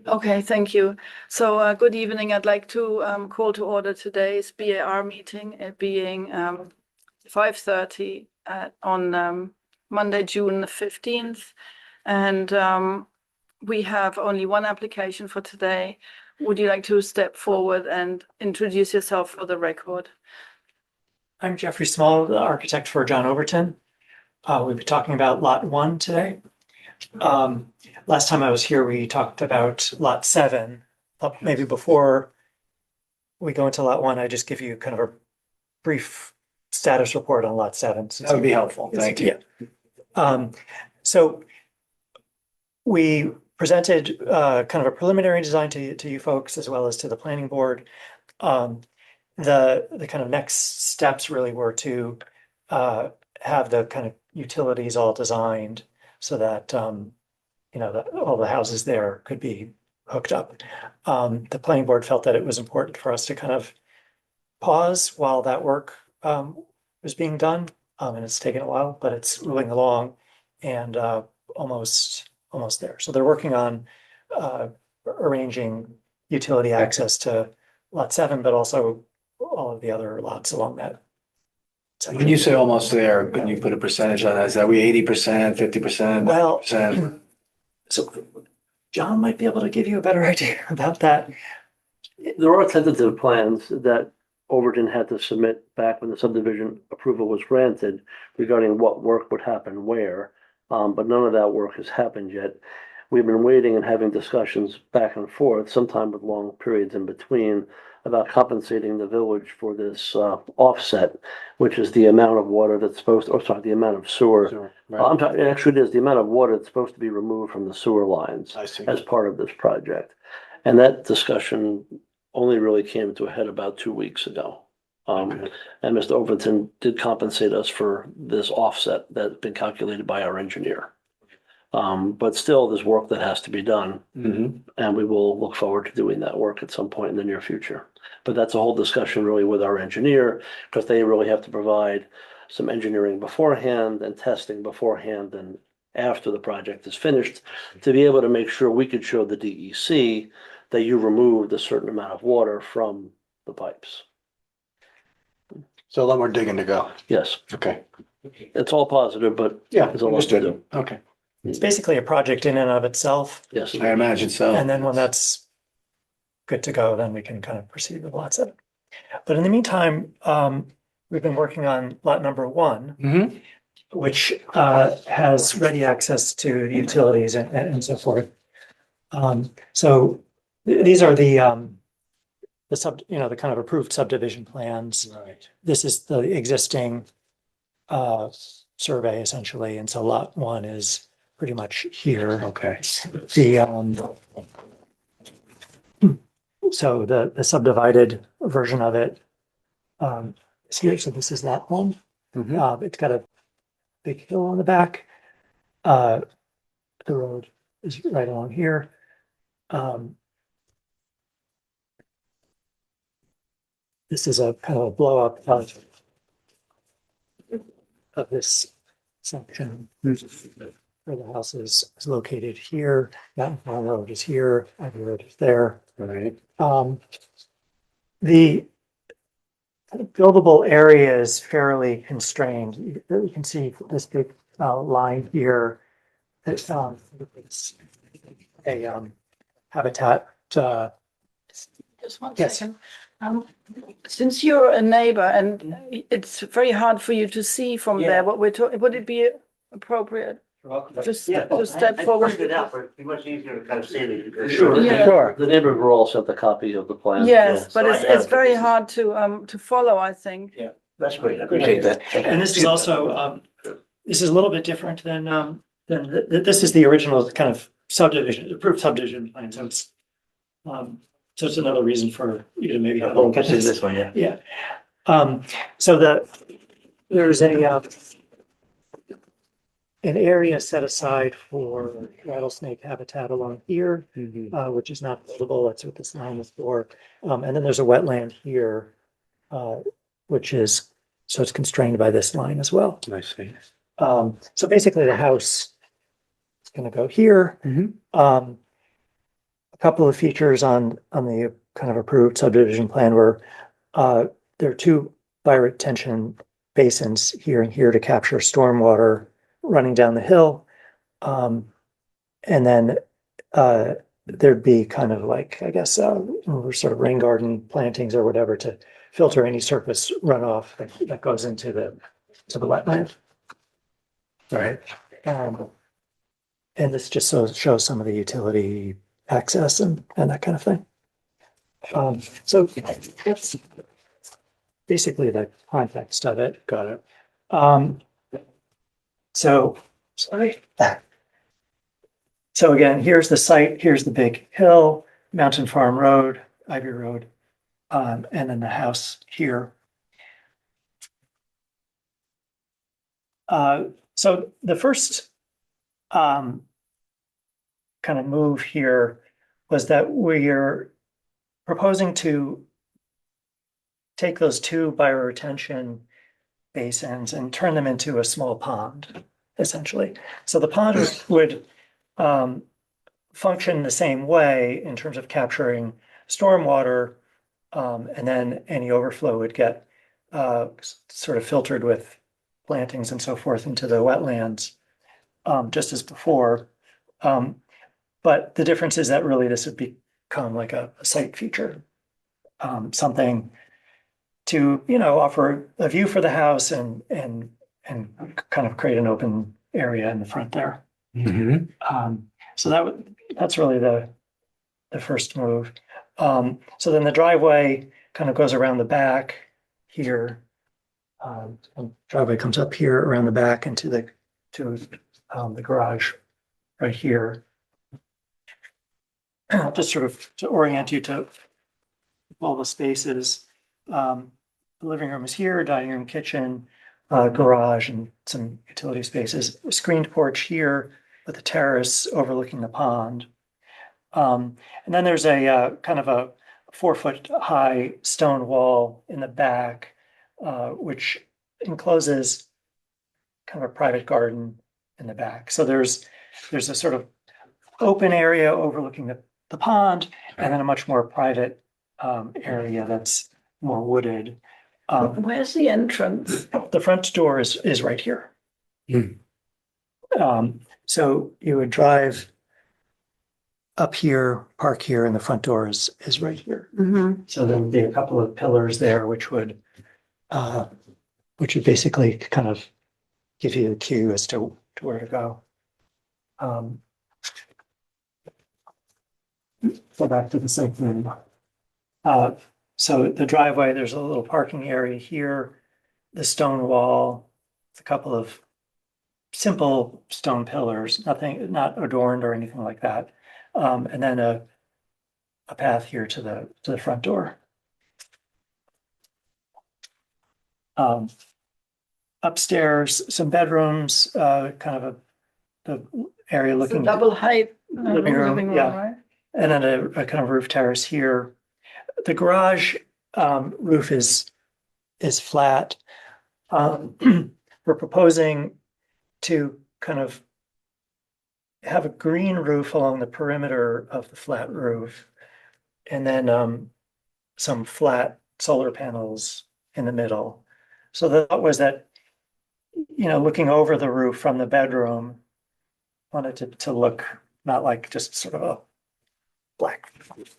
Okay, thank you. So good evening. I'd like to call to order today's BAR meeting, it being 5:30 on Monday, June the 15th. And we have only one application for today. Would you like to step forward and introduce yourself for the record? I'm Jeffrey Small, the architect for John Overton. We'll be talking about Lot 1 today. Last time I was here, we talked about Lot 7. Maybe before we go into Lot 1, I just give you kind of a brief status report on Lot 7. That would be helpful. Thank you. Yeah. So we presented kind of a preliminary design to you folks as well as to the planning board. The kind of next steps really were to have the kind of utilities all designed so that that all the houses there could be hooked up. The planning board felt that it was important for us to kind of pause while that work was being done. And it's taken a while, but it's moving along and almost there. So they're working on arranging utility access to Lot 7, but also all of the other lots along that. When you say almost there, can you put a percentage on that? Is that we 80%, 50%? Well, percent? so John might be able to give you a better idea about that. There are tentative plans that Overton had to submit back when the subdivision approval was granted regarding what work would happen where, but none of that work has happened yet. We've been waiting and having discussions back and forth, sometime with long periods in between, about compensating the village for this offset, which is the amount of water that's the amount of sewer. Sure, I'm right. sorry, it actually is the amount of water that's supposed to be removed from the sewer lines I see. as part of this project. And that discussion only really came to a head about 2 weeks ago. Okay. And Mr. Overton did compensate us for this offset that's been calculated by our engineer. But still, there's work that has to be done, Mhm. and we will look forward to doing that work at some point in the near future. But that's a whole discussion really with our engineer, because they really have to provide some engineering beforehand and testing beforehand and after the project is finished to be able to make sure we could show the DEC that you removed a certain amount of water from the pipes. So a lot more digging to go. Yes, Okay. it's all positive, but Yeah, there's a lot to understood. do. Okay. It's basically a project in and of itself. Yes. I imagine so. And then when that's good to go, then we can kind of proceed with Lot 7. But in the meantime, we've been working on lot number 1, Mhm. which has ready access to the utilities and so forth. So these are the kind of approved subdivision plans. Right. This is the existing survey essentially, and so lot 1 is pretty much here. Okay. So the subdivided version of it is here. So this is lot 1. Mhm. It's got a big hill on the back. The road is right along here. This is a kind of a blow up of this section where the house is located here. Mountain Farm Road is here. Ivy Road is there. Right. The buildable area is fairly constrained. You can see this big line here. It's a habitat. Just one Yes. second. Since you're a neighbor and it's very hard for you to see from Yeah. there what we're talking, would it be appropriate just to step forward? It out, but it'd be much easier to kind of see it. Sure. Yeah. Sure. The neighbors were all sent a copy of the plan. Yes, but so I it's have- very hard to follow, I think. That's great. I appreciate that. And this is also this is a little bit different than this is the original kind of subdivision, approved subdivision plan. So it's another reason for you to maybe have a I'll look at catch this. this one, yeah. Yeah. So there's an area set aside for rattlesnake habitat along here, which is not buildable. That's what this line is for. And then there's a wetland here, which is, so it's constrained by this line as well. I see. So basically the house gonna go here. Mhm. A couple of features on the kind of approved subdivision plan were, there are two bioretention basins here and here to capture stormwater running down the hill. And then, there'd be kind of like, I guess, sort of rain garden plantings or whatever to filter any surface runoff that goes into the wetland. Right. And this just shows some of the utility access and that kind of thing. So that's basically the context of it. Got it. So, sorry. So again, here's the site, here's the big hill, Mountain Farm Road, Ivy Road, and then the house here. So the first kind of move here was that we're proposing to take those two bioretention basins and turn them into a small pond, essentially. So the pond would function the same way in terms of capturing stormwater, and then any overflow would get sort of filtered with plantings and so forth into the wetlands, just as before. But the difference is that really this would become like a site feature, something to, offer a view for the house and kind of create an open area in the front there. Mhm. So that's really the first move. So then the driveway kind of goes around the back here. Driveway comes up here around the back into the garage right here. Just sort of to orient you to all the spaces. The living room is here, dining room, kitchen, garage, and some utility spaces. A screened porch here with a terrace overlooking the pond. And then there's a kind of a 4-foot high stone wall in the back, which encloses kind of a private garden in the back. So there's a sort of open area overlooking the pond, and then a much more private area that's more wooded. Where's the entrance? The front door is right here. So you would drive up here, park here, and the front door is right here. Mm-hmm. So there'd be a couple of pillars there, which would basically kind of give you the cue as to where to go. Go back to the site plan. So the driveway, there's a little parking area here, the stone wall, a couple of simple stone pillars, nothing, not adorned or anything like that. And then a path here to the front door. Upstairs, some bedrooms, kind of the area It's a looking. double height Living room, yeah. right? And then a kind of roof terrace here. The garage roof is flat. We're proposing to kind of have a green roof along the perimeter of the flat roof, and then some flat solar panels in the middle. So the thought was that, looking over the roof from the bedroom, wanted to look not like just sort of a black roof,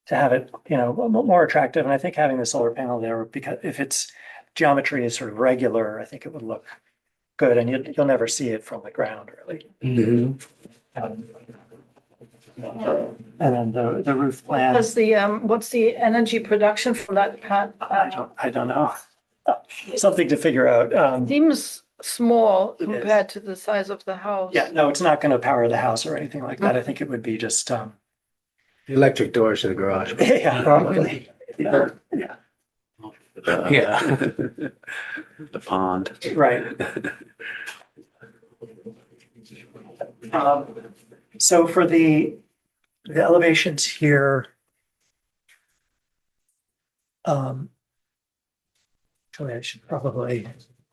to have it, more attractive. And I think having the solar panel there, because if its geometry is sort of regular, I think it would look good, and you'll never see it from the ground, really. And then the roof plan. What's the energy production from that pad? I don't know. Something to figure out. Seems small It is. compared to the size of the house. Yeah, no, it's not going to power the house or anything like that. I think it would be just, The electric doors to the garage. yeah, probably. Yeah, Yeah. The pond. right. So for the elevations here, actually, I should probably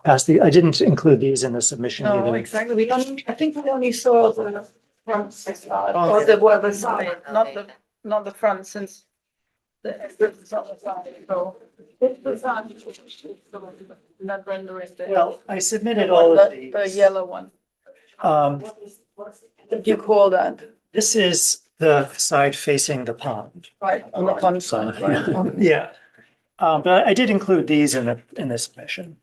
I didn't include these in the submission No, either. exactly. I think we only saw the front facade or the side, not the front, since the exit is on the side. So it's the side, not rendering the. Well, I submitted the all one of that- these. The yellow one. Um, What do you call that? this is the side facing the pond. Right, on the front side, right? Yeah. But I did include these in the submission.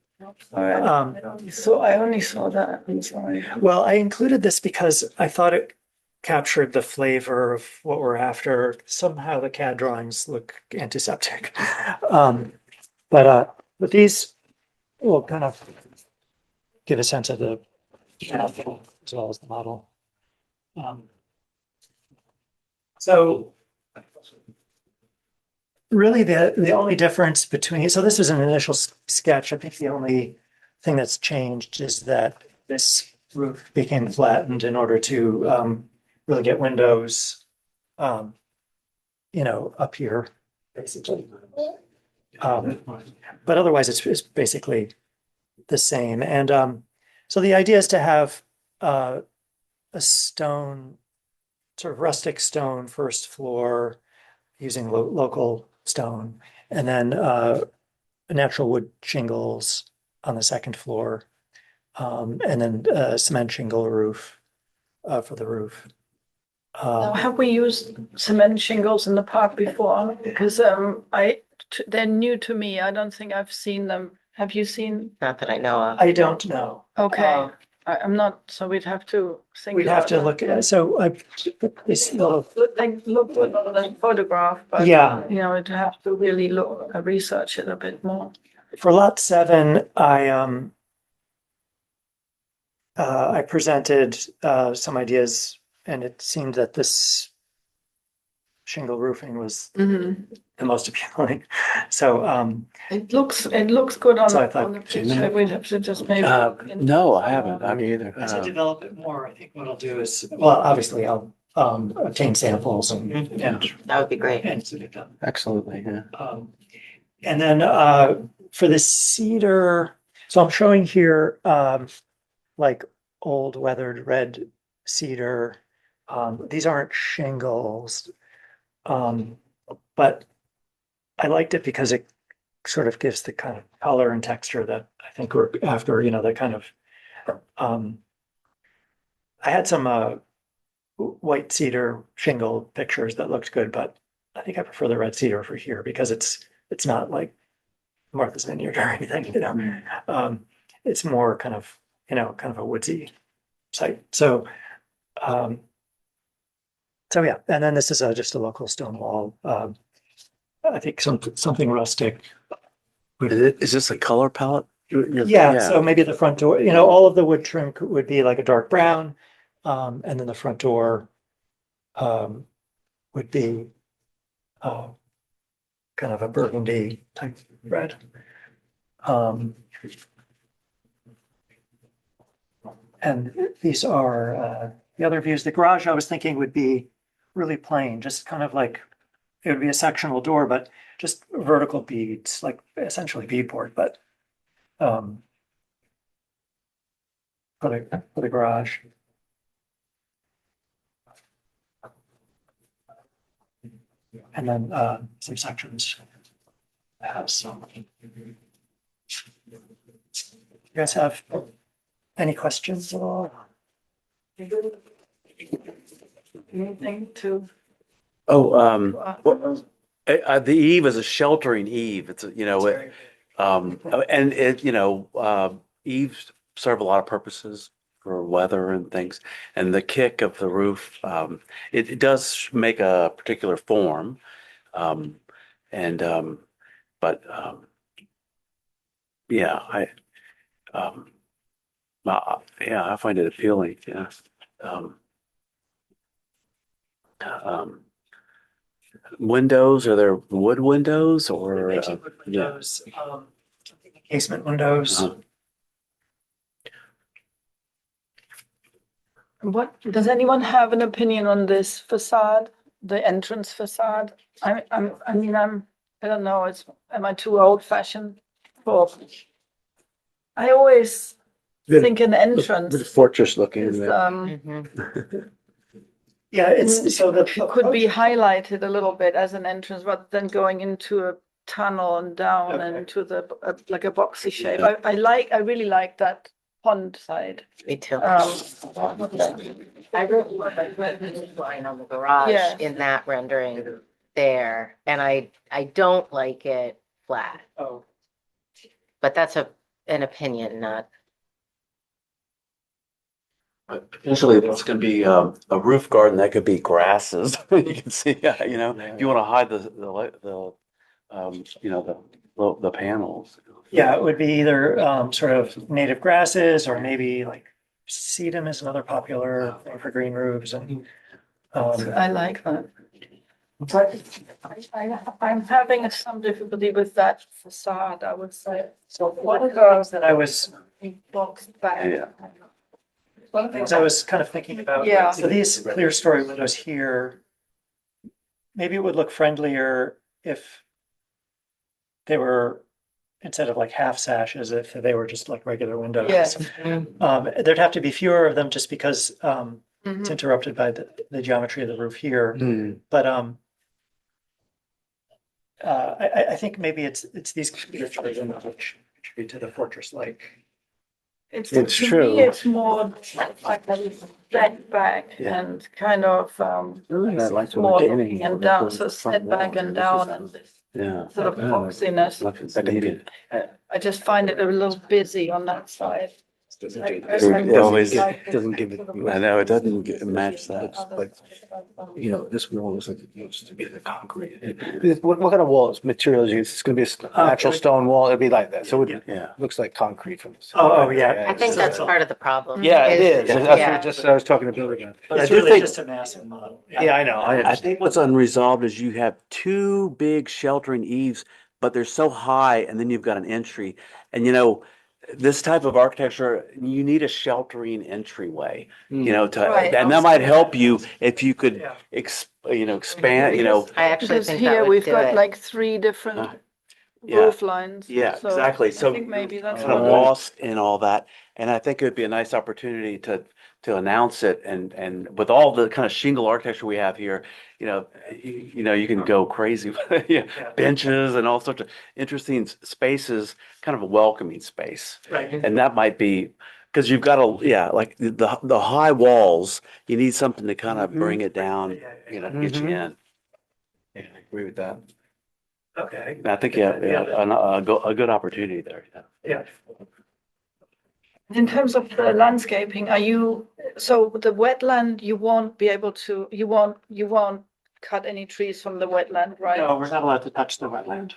Um, So I only saw that, I'm sorry. Well, I included this because I thought it captured the flavor of what we're after. Somehow the CAD drawings look antiseptic. But these will kind of give a sense of the CAD as well as the model. So really the only difference between, so this is an initial sketch. I think the only thing that's changed is that this roof became flattened in order to really get windows, up here, basically. But otherwise, it's basically the same. And so the idea is to have a stone, sort of rustic stone first floor using local stone, and then natural wood shingles on the second floor, and then cement shingle roof for the roof. Now, have we used cement shingles in the park before? Because they're new to me. I don't think I've seen them. Have you seen? Not that I know of. I don't know. Okay, I'm not, so we'd have to think. We'd have about to that. look at, so I put this little, They look good on the photograph, but. Yeah. It'd have to really research it a bit more. for lot 7, I presented some ideas, and it seemed that this shingle roofing was the most appealing. So It looks good on So I thought- on the picture. We'd have to just maybe. look into No, I it. haven't. I mean, either. to develop it more, I think what I'll do is, well, obviously I'll obtain samples and That would be great. and submit them. Absolutely, yeah. And then for the cedar, so I'm showing here like old weathered red cedar. These aren't shingles, but I liked it because it sort of gives the kind of color and texture that I think we're after, that kind of I had some white cedar shingle pictures that looked good, but I think I prefer the red cedar for here because it's not like Martha's Vineyard or anything, it's more kind of a woodsy site. So yeah, and then this is just a local stone wall. I think something rustic. Is this a color palette? Yeah, so maybe the front door, all of the wood trim would be like a dark brown. And then the front door would be kind of a burgundy type red. And these are the other views. The garage I was thinking would be really plain, just kind of like, it would be a sectional door, but just vertical beads, like essentially beadboard, but for the garage. And then some sections have some. You guys have any questions at all? Anything to. Oh, the eave is a sheltering eave. It's, and eaves serve a lot of purposes for weather and things. And the kick of the roof, it does make a particular form. Yeah, I find it appealing. Yeah. Windows, are there wood windows or? Wood windows, casement windows. Uh-huh. What, does anyone have an opinion on this facade, the entrance facade? I don't know, am I too old fashioned for I always Bit- think an Bit entrance fortress looking, is, isn't it? Mhm. Yeah, it's so the. it could be highlighted a little bit as an entrance rather than going into a tunnel and down Okay. and into the, like a boxy shape. I really like that pond side. Me too. Um, I really love that line on the garage Yeah. in that rendering there, and I don't like it flat, Oh, but that's an opinion, not. Potentially, it's gonna be a roof garden, that could be grasses. You can see, you know, if you wanna hide the panels. yeah, it would be either sort of native grasses or maybe like sedum is another popular thing for green roofs and. I like that. I'm having some difficulty with that facade, I would say. So one of the things that I was, Boxed back. Yeah. one of the things I was kind of thinking about. Yeah. So these clear story windows here, maybe it would look friendlier if they were, instead of like half sashes, if they were just like regular windows. Yes. There'd have to be fewer of them just because it's Mhm. interrupted by the geometry of the roof here. Hmm. But I think maybe it's these clear story windows which contribute to the fortress-like. It's To true. me, it's more like a set back Yeah. and kind of That light's more retaining looking wall, and that down, goes so to the front set back wall. and down and this Yeah. sort of Yeah. boxiness. It's needed. I just find it a little busy on that side. It always- Doesn't give it. I know, it doesn't match that. But, you know, this wall looks like it used to be the concrete. What kind of wall is materials used? It's gonna be a natural stone wall. It'd be like that. So it Yeah. looks like concrete from this. Oh, yeah. I think that's part of the problem. Yeah, it is. That's what Yeah. just, I was talking to Bill again. But I It's do really think- just a massive model. Yeah, I know. I think what's unresolved is you have two big sheltering eaves, but they're so high, and then you've got an entry. And you know, this type of architecture, you need a sheltering entryway, you know, Right. and that might help you if you could Yeah. expand, you know. I actually Because think here that would we've do got it. like three different Yeah. roof lines. Yeah, so exactly. I So think maybe that's kind of what- lost in all that. And I think it would be a nice opportunity to announce it and with all the kind of shingle architecture we have here, you can go crazy. Yeah, benches and all sorts of interesting spaces, kind of a welcoming space. Right. And that might be, because you've got like the high walls, you need something to kind of bring it down, get you in. Yeah, I agree with that. Okay. And I think, a good opportunity there. Yeah. Yeah. In terms of the landscaping, so the wetland, you won't be able to, you won't cut any trees from the wetland, right? No, we're not allowed to touch the wetland.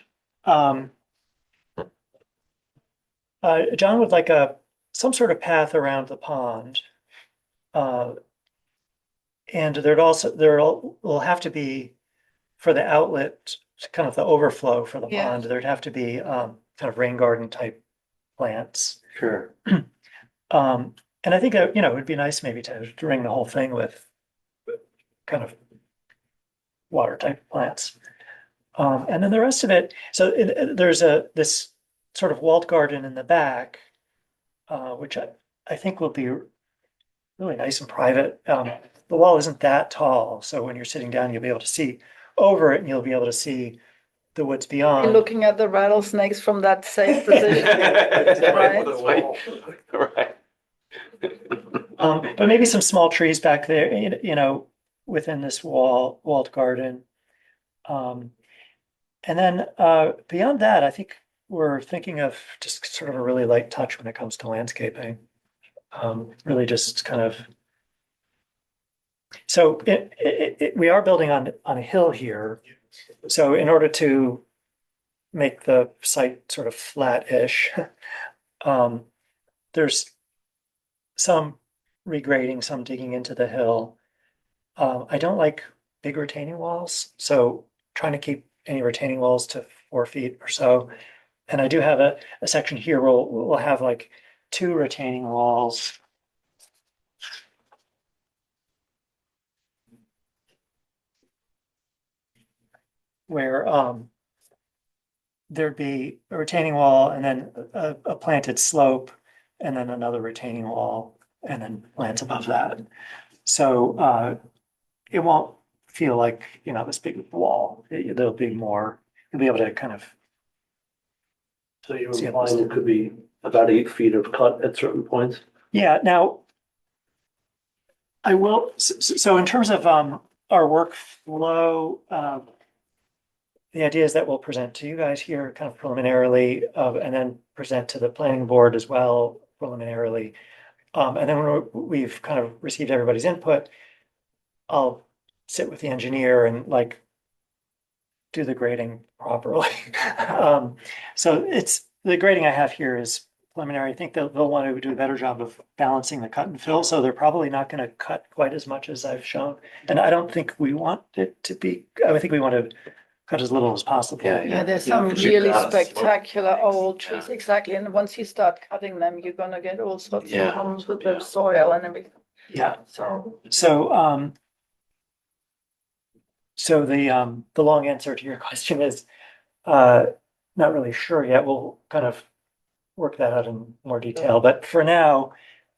John would like some sort of path around the pond. And there will have to be, for the outlet, kind of the overflow for the Yeah. pond, there'd have to be kind of rain garden type plants. Sure. And I think that, it would be nice maybe to ring the whole thing with kind of water type plants. And then the rest of it, so there's this sort of walled garden in the back, which I think will be really nice and private. The wall isn't that tall, so when you're sitting down, you'll be able to see over it and you'll be able to see the woods You're beyond. looking at the rattlesnakes from that safe position. Right. Right. But maybe some small trees back there, within this walled garden. And then beyond that, I think we're thinking of just sort of a really light touch when it comes to landscaping. Really just kind of. So we are building on a hill here. So in order to make the site sort of flat-ish, there's some regrading, some digging into the hill. I don't like big retaining walls, so trying to keep any retaining walls to 4 feet or so. And I do have a section here where we'll have like 2 retaining walls. Where there'd be a retaining wall and then a planted slope and then another retaining wall and then plants above that. So it won't feel like, this big wall. There'll be more, you'll be able to kind of, So you're See, implying it could be about 8 feet of cut at certain points? yeah, now I will, so in terms of our workflow, the idea is that we'll present to you guys here kind of preliminarily, and then present to the planning board as well preliminarily. And then when we've kind of received everybody's input, I'll sit with the engineer and like do the grading properly. So the grading I have here is preliminary. I think they'll want to do a better job of balancing the cut and fill, so they're probably not going to cut quite as much as I've shown. And I don't think we want it to be, I think we want to cut as little as possible. Yeah, there's some Yeah, really yeah. spectacular old trees, exactly, and once you start cutting them, you're gonna get all sorts of Yeah. problems with the soil and everything, Yeah, so. so the long answer to your question is, not really sure yet. We'll kind of work that out in more detail, but for now,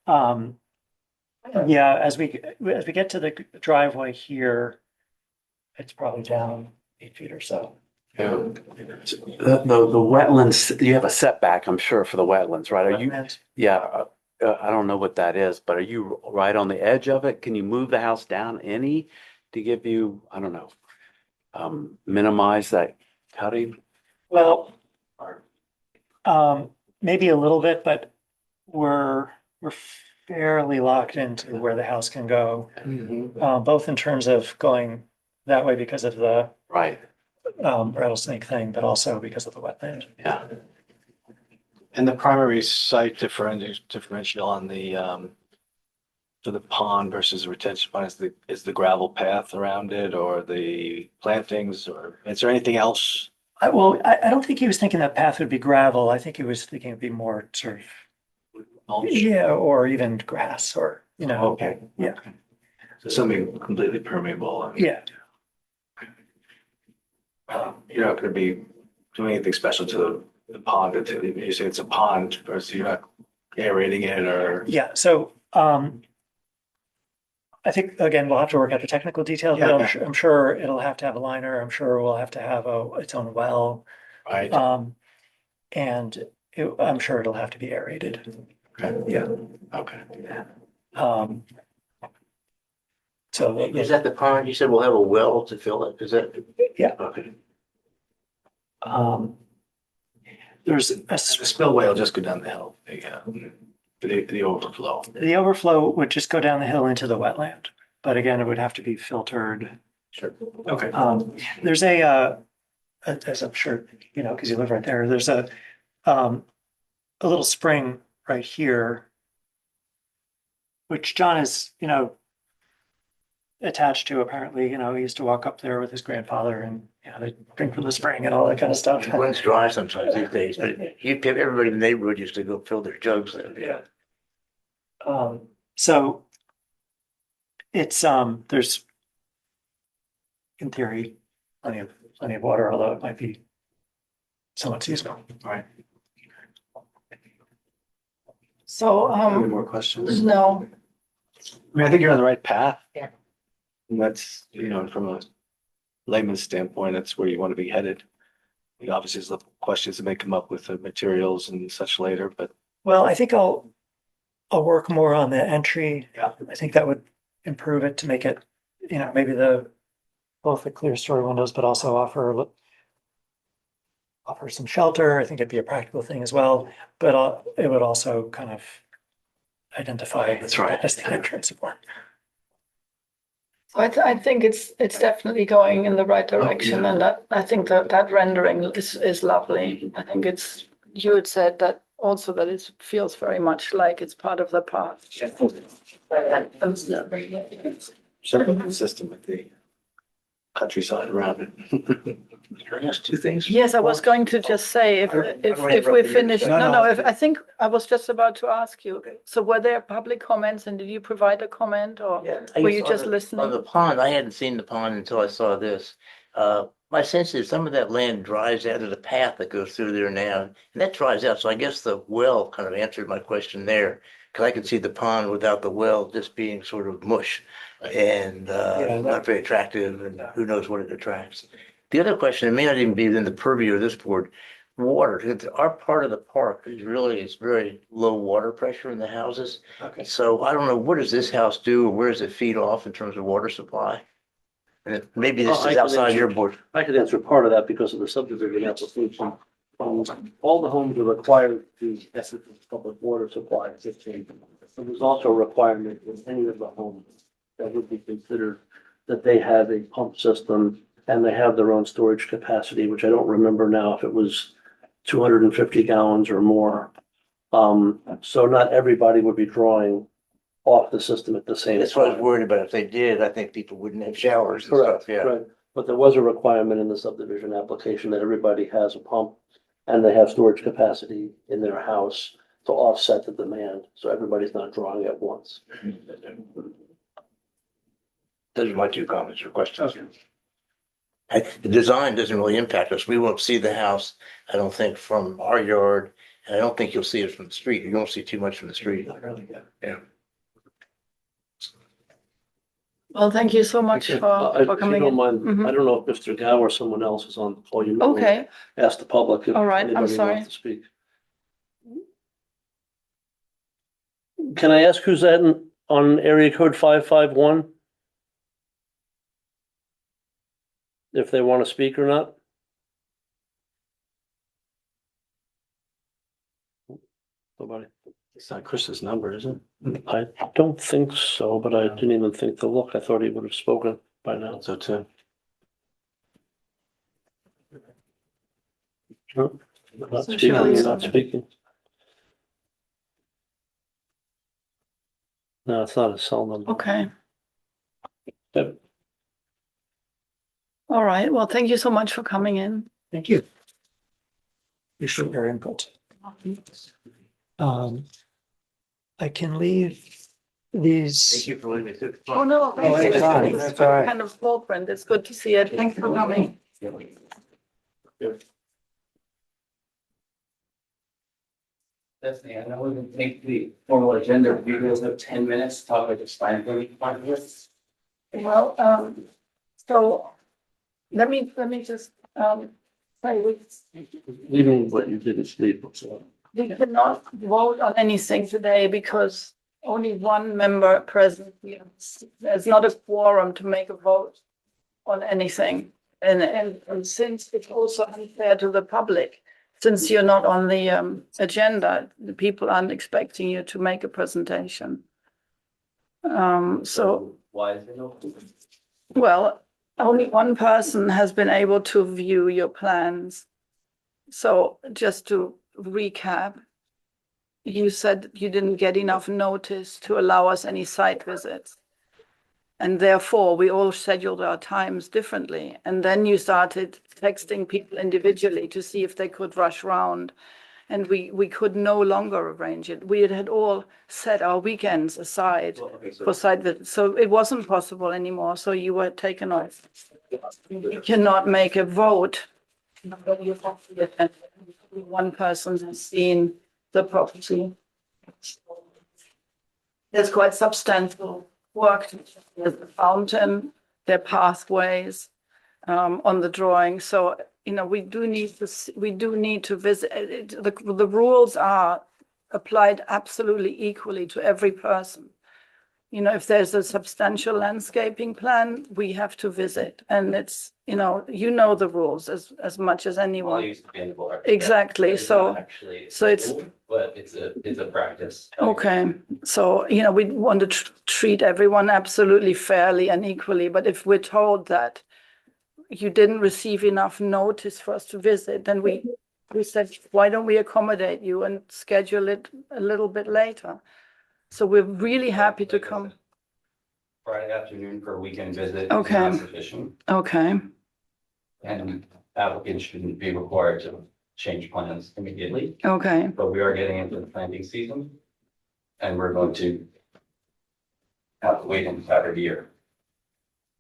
yeah, as we get to the driveway here, it's probably down 8 feet or so. The wetlands, you have a setback, I'm sure, for the wetlands, right? Are you, Wetlands. yeah, I don't know what that is, but are you right on the edge of it? Can you move the house down any to give you, I don't know, minimize that cutting? Well, maybe a little bit, but we're fairly locked into where the house can go, both in terms of going that way because of the Right, rattlesnake thing, but also because of the wetland. yeah. And the primary site differential on the, for the pond versus the retention pond is the gravel path around it or the plantings, or is there anything else? I don't think he was thinking that path would be gravel. I think he was thinking it'd be more sort of, Mulch? yeah, or even grass or, Okay. yeah. So something completely permeable. Yeah. You're not gonna be doing anything special to the pond until you say it's a pond, versus you're not aerating it or. Yeah, so I think, again, we'll have to work out the technical details, but Yeah. I'm sure it'll have to have a liner. I'm sure we'll have to have its own well. Right. And I'm sure it'll have to be aerated. Okay. Yeah. Okay. Um, so, Is that the pond? You said we'll have a well to fill it. Is that? Yeah. Okay. there's The spillway will just go down the hill, the overflow. the overflow would just go down the hill into the wetland, but again, it would have to be filtered. Sure. Okay. There's as I'm sure, because you live right there, there's a little spring right here, which John is, attached to apparently, he used to walk up there with his grandfather and, they drink from the spring and all that kind of stuff. It runs dry sometimes these days, but everybody in the neighborhood used to go fill their jugs there. Yeah. So it's, there's in theory, plenty of water, although it might be somewhat seasonal. Right. So, Any more questions? no, I think you're on the right path. Yeah. And that's, from a layman's standpoint, that's where you want to be headed. Obviously, there's questions that may come up with the materials and such later, but Well, I think I'll work more on the entry. Yeah. I think that would improve it to make it, maybe both the clear story windows, but also offer some shelter. I think it'd be a practical thing as well, but it would also kind of identify. That's right. As the entrance point. so I think it's definitely going in the right direction, and I think that rendering is lovely. I think you had said that also that it feels very much like it's part of the path. certainly consistent with the countryside around it. Can I ask two things? Yes, I was going to just say, if we finish, no, I think I was just about to ask you. So were there public comments and did you provide a comment or I were guess you just On listening? the pond, I hadn't seen the pond until I saw this. My sense is some of that land dries out of the path that goes through there now, and that dries out. So I guess the well kind of answered my question there. Cause I could see the pond without the well just being sort of mush and, Yeah. not very attractive, and who knows what it attracts. The other question, it may not even be within the purview of this board, water. 'Cause our part of the park is really, it's very low water pressure in the houses. Okay. So I don't know, what does this house do, or where does it feed off in terms of water supply? And maybe this Oh, I is can outside your answer. board. I could answer part of that because of the subdivision application. All the homes are required to test the public water supply system. So there's also a requirement in any of the homes that would be considered that they have a pump system and they have their own storage capacity, which I don't remember now if it was 250 gallons or more. So not everybody would be drawing off the system at the same That's what I was time. worried about. If they did, I think people wouldn't have showers and Correct, stuff, yeah. right. But there was a requirement in the subdivision application that everybody has a pump and they have storage capacity in their house to offset the demand, so everybody's not drawing at once. Those are my two comments or questions. The design doesn't really impact us. We won't see the house, I don't think, from our yard. And I don't think you'll see it from the street. You won't see too much from the street. Not really good. Well, thank you so much If for you coming don't in. mind, Mhm. I don't know if Mr. Gow or someone else is on the call. You might want to Okay, ask the public if All right, I'm anybody sorry. wants to speak. Can I ask who's that on area code 551? If they want to speak or not? Nobody. It's not Chris's number, is it? I don't think so, but I didn't even think to look. I thought he would have spoken by now. So too. No, Not So speaking, shall we- not speaking. No, it's not a cell number. okay. Yep. All right, well, thank you so much for coming in. Thank you. Appreciate your input. I can leave Thank these. you for letting me through. Oh, no. thank you. that's fine. It's That's all right. kind of small print. It's good to see it. Thanks for coming. Stephanie, I know we can take the formal agenda, but you guys have 10 minutes to talk about the spine part of this. Well, so let me just, say Leaving what you didn't sleep. So. we cannot vote on anything today because only one member present here. There's not a quorum to make a vote on anything. And since it's also unfair to the public, since you're not on the agenda, the people aren't expecting you to make a presentation. So, Why is there no? well, only one person has been able to view your plans. So just to recap, you said you didn't get enough notice to allow us any site visits. And therefore, we all scheduled our times differently. And then you started texting people individually to see if they could rush round. And we could no longer arrange it. We had all set our weekends aside for site visits. So it wasn't possible anymore. So you were taken off. You cannot make a vote. One person has seen the property. There's quite substantial work. There's the fountain, there are pathways on the drawing. So, you know, we do need to visit. The rules are applied absolutely equally to every person. You know, if there's a substantial landscaping plan, we have to visit. And it's, you know the rules as much as Well, I anyone. used to be in the board. Exactly, It's so- not Actually. so it's- But it's a practice. Okay, so, we want to treat everyone absolutely fairly and equally, but if we're told that you didn't receive enough notice for us to visit, then we said, why don't we accommodate you and schedule it a little bit later? So we're really happy to come. Friday afternoon for a weekend visit is Okay. not sufficient, Okay, and applicants shouldn't be required to change plans immediately, okay, but we are getting into the planting season. And we're going to have to wait until Saturday year.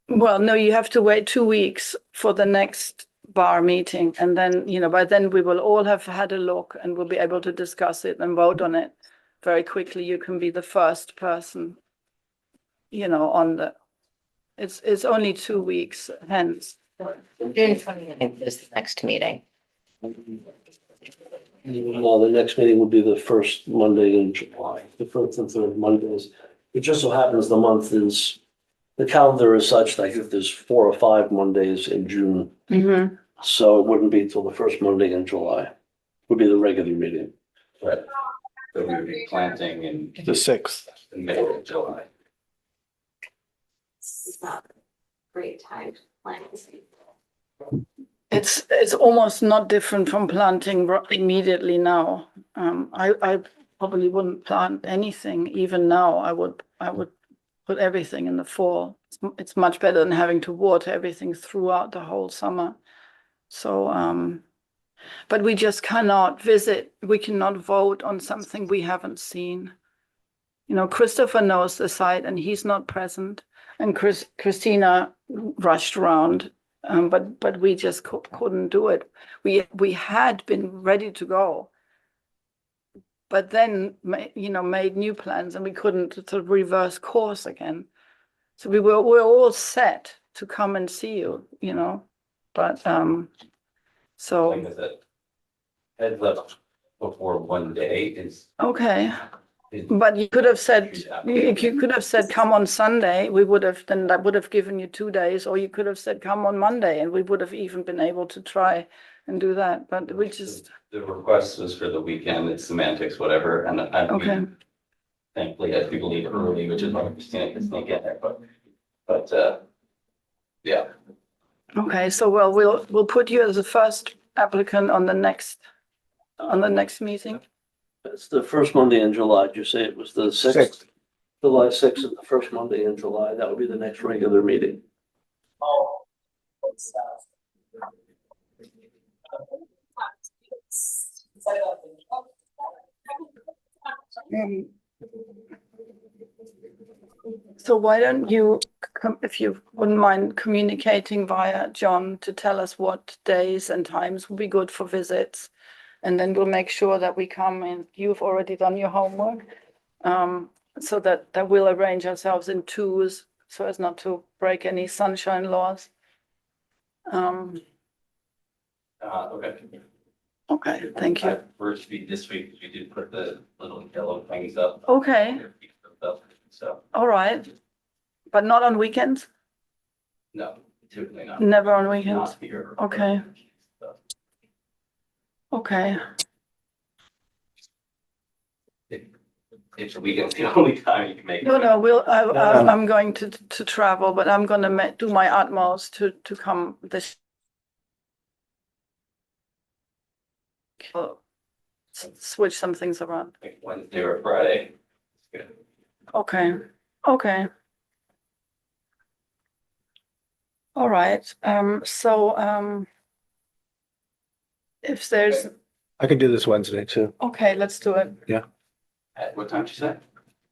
Well, no, you have to wait 2 weeks for the next bar meeting. And then, by then we will all have had a look and we'll be able to discuss it and vote on it very quickly. You can be the first person, on it's only 2 weeks hence. June 29th is the next meeting. No, the next meeting will be the first Monday in July, the first and third Mondays. It just so happens the calendar is such that if there's 4 or 5 Mondays in June, Mm-hmm. so it wouldn't be till the first Monday in July, would be the regular meeting. Right. So we would be planting in The 6th. the middle of July. It's not a great time to plant. It's almost not different from planting immediately now. I probably wouldn't plant anything even now. I would put everything in the fall. It's much better than having to water everything throughout the whole summer. So, but we just cannot visit. We cannot vote on something we haven't seen. Christopher knows the site and he's not present. And Christina rushed around. But we just couldn't do it. We had been ready to go, but then made new plans, and we couldn't sort of reverse course again. So we're all set to come and see you, but so Like I said, heads up before one day is. okay. But you could have said, you could have said, come on Sunday, that would have given you 2 days, or you could have said, come on Monday, and we would have even been able to try and do that, but we just, The request was for the weekend, it's semantics, whatever, and okay. thankfully had people leave early, which is why Christina could sneak in there, but, yeah. Okay, so well, we'll put you as the first applicant on the next meeting. It's the first Monday in July. Did you say it was the 6th? July 6th is the first Monday in July. That would be the next regular meeting. So why don't you, if you wouldn't mind communicating via John to tell us what days and times will be good for visits? And then we'll make sure that we come and you've already done your homework. So that we'll arrange ourselves in twos so as not to break any sunshine laws. Okay. Okay, thank you. First week, this week, we did put the little yellow things up. Okay, So, all right. But not on weekends? no, typically not. Never on weekends? Not here. Okay. Okay, If the weekend's the only time you can make. it. no, I'm going to travel, but I'm gonna do my utmost to come this. Switch some things around. Like Wednesday or Friday. Good. Okay, all right, so, if there's, I can do this Wednesday too. okay, let's do it. At what time did you say?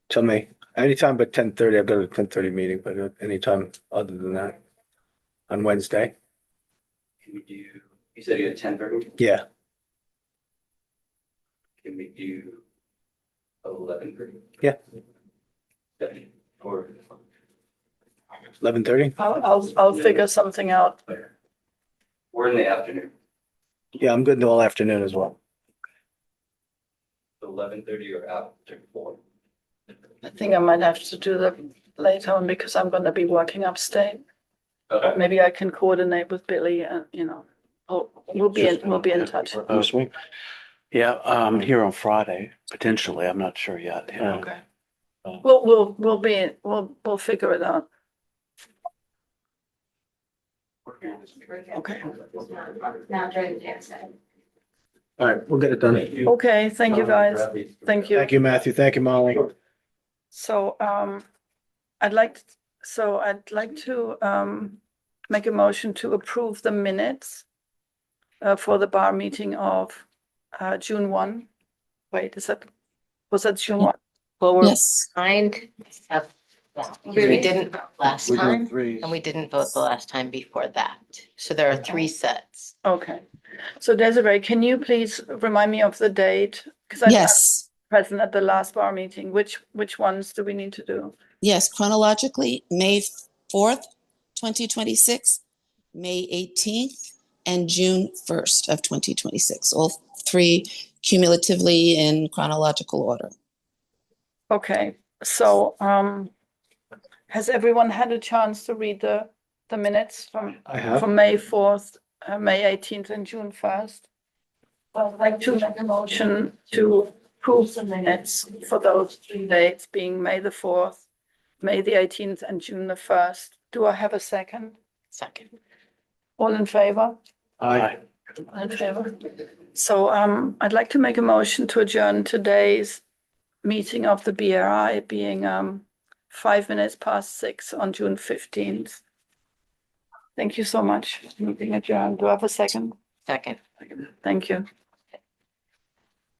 Tell me, anytime but 10:30. I've got a 10:30 meeting, but anytime other than that. On Wednesday? Can we do, you said you had 10:30? Yeah. Can we do 11:30? Yeah. Or 11:30? I'll figure something out. or in the afternoon, Yeah, I'm good all afternoon as well. 11:30 or after 4. I think I might have to do that later on because I'm gonna be working upstate. Okay. Maybe I can coordinate with Billy and, we'll be in touch. Yeah, I'm here on Friday, potentially. I'm not sure yet. Yeah. Okay. We'll figure it out. Okay. Not during the day, so. All right, we'll get it done. Okay, thank you, guys. Thank you. Thank you, Matthew. Thank you, Molly. So, I'd like to, make a motion to approve the minutes for the bar meeting of, June 1. Wait, was that June 1? Well, we're Yes. behind. We didn't vote last We're doing time, threes. and we didn't vote the last time before that. So there are 3 sets. Okay. So Desiree, can you please remind me of the date? Because I'm not Yes, present at the last bar meeting. Which ones do we need to do? yes, chronologically, May 4th, 2026, May 18th, and June 1st of 2026, all 3 cumulatively in chronological order. Okay, so has everyone had a chance to read the minutes I have. from May 4th, May 18th, and June 1st? I'd like to make a motion to approve the minutes for those 3 dates, being May the 4th, May the 18th, and June the 1st. Do I have a second? Second. All in favor? Aye. All in favor? So I'd like to make a motion to adjourn today's meeting of the BRI being 5 minutes past 6 on June 15th. Thank you so much. Meeting adjourned. Do I have a second? Second. Thank you.